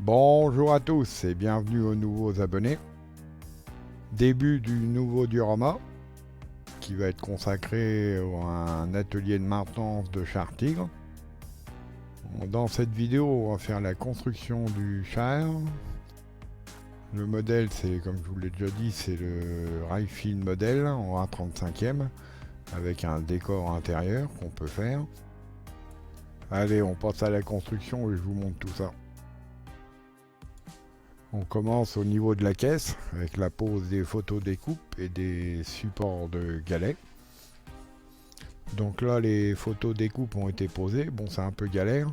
Bonjour à tous et bienvenue aux nouveaux abonnés. Début du nouveau diorama qui va être consacré à un atelier de maintenance de char Tigre. Dans cette vidéo, on va faire la construction du char. Le modèle, c'est comme je vous l'ai déjà dit, c'est le Raiffeil modèle en A35e avec un décor intérieur qu'on peut faire. Allez, on passe à la construction et je vous montre tout ça. On commence au niveau de la caisse avec la pose des photos découpes et des supports de galets. Donc là, les photos découpes ont été posées. Bon, c'est un peu galère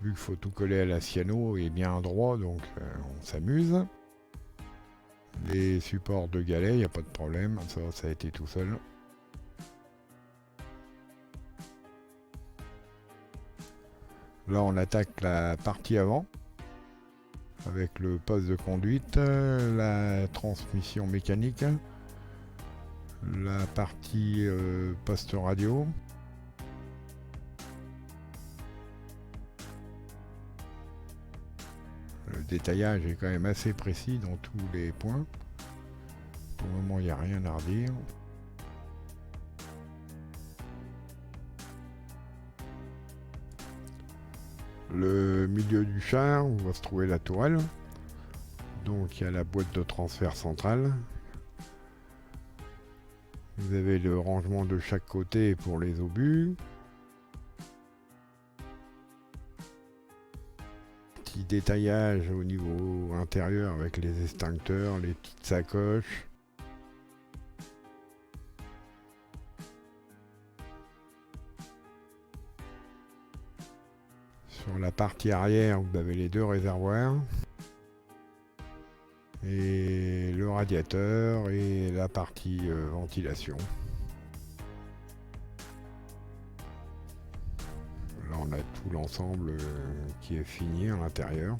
vu qu'il faut tout coller à la cyano et bien droit, donc on s'amuse. Les supports de galets, il n'y a pas de problème, ça a été tout seul. Là, on attaque la partie avant avec le poste de conduite, la transmission mécanique, la partie poste radio, le détaillage est quand même assez précis dans tous les points. Pour le moment, il n'y a rien à redire. Le milieu du char, où va se trouver la tourelle. Donc il y a la boîte de transfert centrale. Vous avez le rangement de chaque côté pour les obus. Petit détaillage au niveau intérieur avec les extincteurs, les petites sacoches. Sur la partie arrière, vous avez les deux réservoirs. Et le radiateur et la partie ventilation. Là on a tout l'ensemble qui est fini à l'intérieur.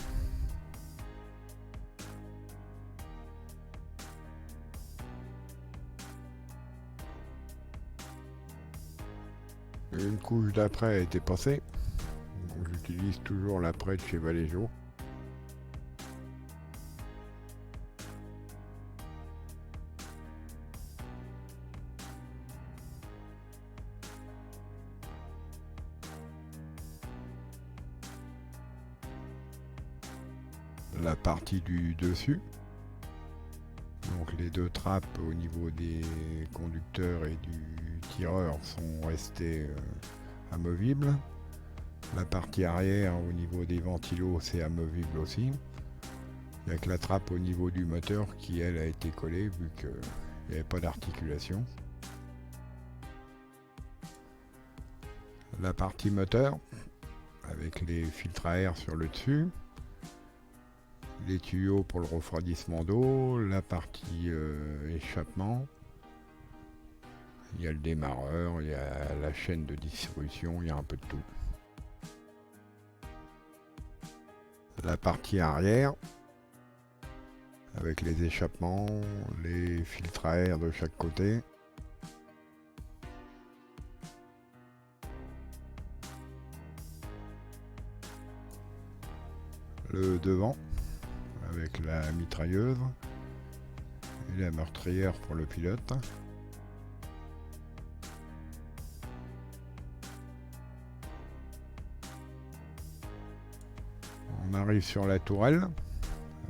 Une couche d'après a été passée. J'utilise toujours l'après de chez Vallejo. La partie du dessus. Donc les deux trappes au niveau des conducteurs et du tireur sont restées amovibles. La partie arrière au niveau des ventilos c'est amovible aussi. Il n'y a que la trappe au niveau du moteur qui elle a été collée vu qu'il n'y avait pas d'articulation. La partie moteur avec les filtres à air sur le dessus. Les tuyaux pour le refroidissement d'eau, la partie échappement, il y a le démarreur, il y a la chaîne de distribution, il y a un peu de tout. La partie arrière, avec les échappements, les filtres à air de chaque côté. Le devant, avec la mitrailleuse et la meurtrière pour le pilote. On arrive sur la tourelle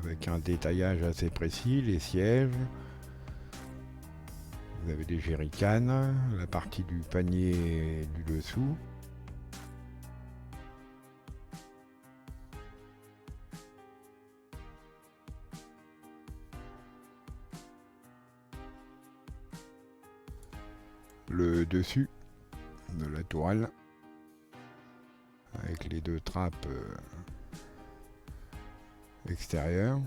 avec un détaillage assez précis, les sièges. Vous avez des jerrycans, la partie du panier du dessous. Le dessus de la tourelle avec les deux trappes extérieures.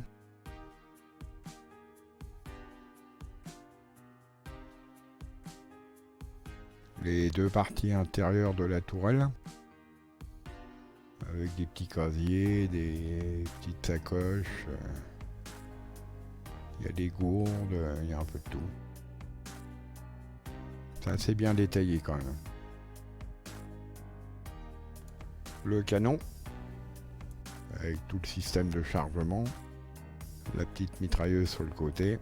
Les deux parties intérieures de la tourelle avec des petits casiers, des petites sacoches, il y a des gourdes, il y a un peu de tout. C'est assez bien détaillé quand même. Le canon avec tout le système de chargement, la petite mitrailleuse sur le côté,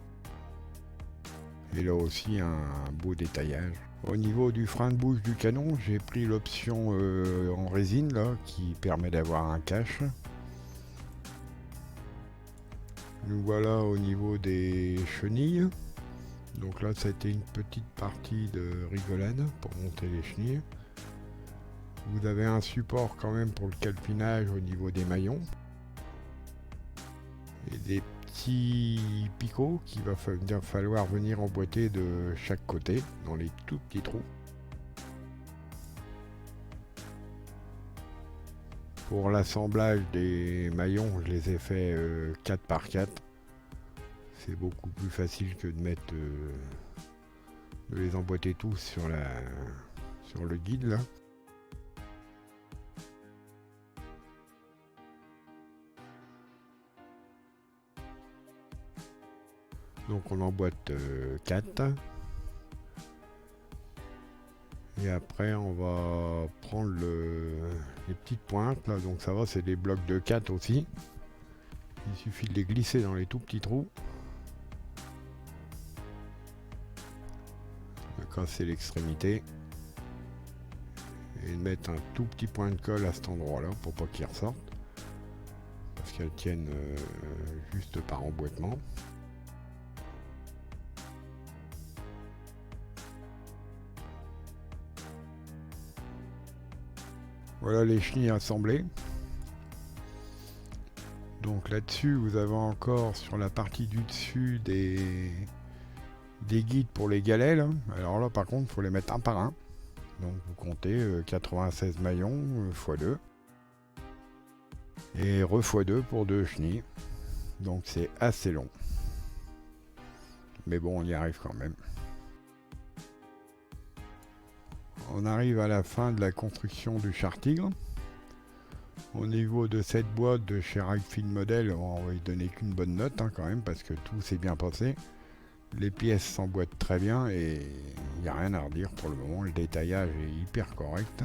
et là aussi un beau détaillage. Au niveau du frein de bouche du canon, j'ai pris l'option en résine là, qui permet d'avoir un cache. Nous voilà au niveau des chenilles. Donc là, ça a été une petite partie de rigolade pour monter les chenilles. Vous avez un support quand même pour le calpinage au niveau des maillons. Et des petits picots qu'il va falloir venir emboîter de chaque côté, dans les tout petits trous. Pour l'assemblage des maillons, je les ai fait 4 par 4. C'est beaucoup plus facile que de mettre de les emboîter tous sur le guide là. Donc on emboîte 4. Et après on va prendre les petites pointes là, donc ça va, c'est des blocs de 4 aussi. Il suffit de les glisser dans les tout petits trous. De casser l'extrémité. Et de mettre un tout petit point de colle à cet endroit là pour pas qu'il ressorte. Parce qu'elles tiennent juste par emboîtement. Voilà les chenilles assemblées. Donc là-dessus, vous avez encore sur la partie du dessus des guides pour les galets. Là. Alors là, par contre, il faut les mettre un par un. Donc vous comptez 96 maillons x2. Et x2 pour 2 chenilles. Donc c'est assez long. Mais bon, on y arrive quand même. On arrive à la fin de la construction du char Tigre. Au niveau de cette boîte de chez Ragfield Model, on va y donner qu'une bonne note quand même parce que tout s'est bien passé. Les pièces s'emboîtent très bien et il n'y a rien à redire pour le moment. Le détaillage est hyper correct.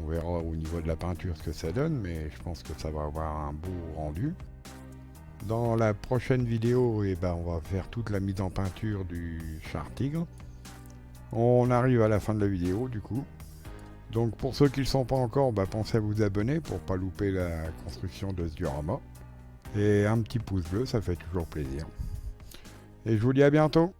On verra au niveau de la peinture ce que ça donne, mais je pense que ça va avoir un beau rendu. Dans la prochaine vidéo, on va faire toute la mise en peinture du char Tigre. On arrive à la fin de la vidéo du coup. Donc pour ceux qui ne le sont pas encore, pensez à vous abonner pour ne pas louper la construction de ce diorama. Et un petit pouce bleu, ça fait toujours plaisir. Et je vous dis à bientôt.